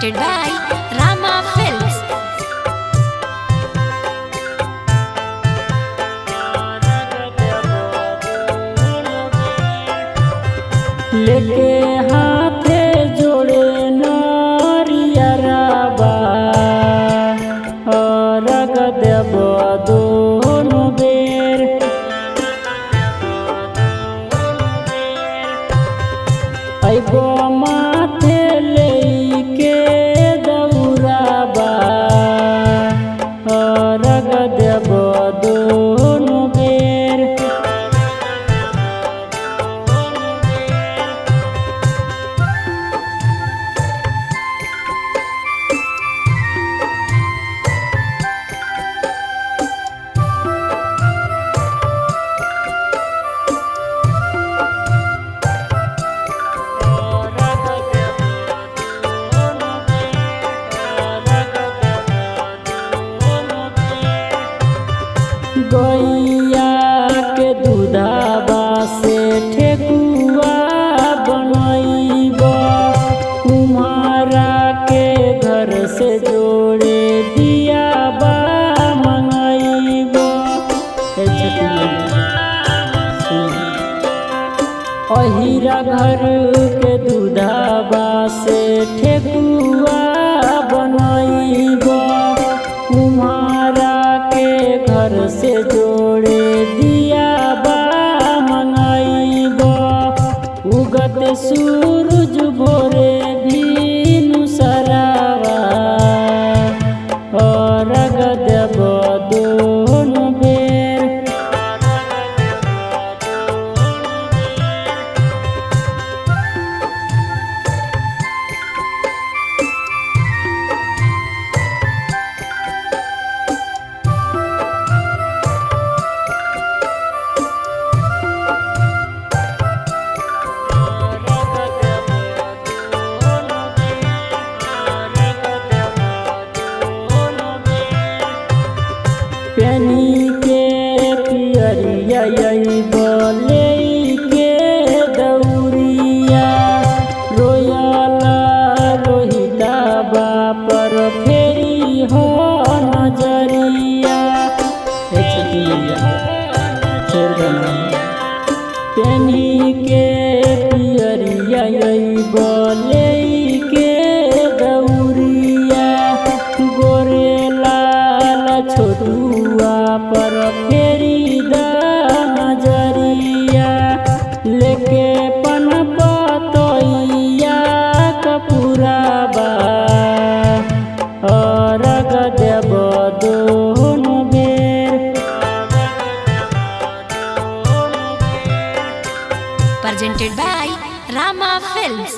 presented by Rama Films. लेके हाथे जोड़े नरियरबा रग देव दोनों बेर अइबो माथे लेके दौड़ाबा रग देव दोनों बेर गैया के दूधाबा से ठेकुआ बनैब कुम्हारा के घर से जोड़े दियाबा मंगैब अहिरा घर के दूधाबा से ठेकुआ बनैब कुम्हारा के घर से जोड़े दियाबा मंगैब उगत सूरज भोरे भीनु सरावा रग देव दोनों बेर पेनी के पियरिया बोले के दौरिया रोयला रोहिता बापर फेरी हो नजरिया पेनी के पियरिया बोले के दौरिया गोरेला छोटुआ पर फेरी द नजरिया लेके पन पतैया कपूराबा रग देव दोनों बेर Presented by Rama Films.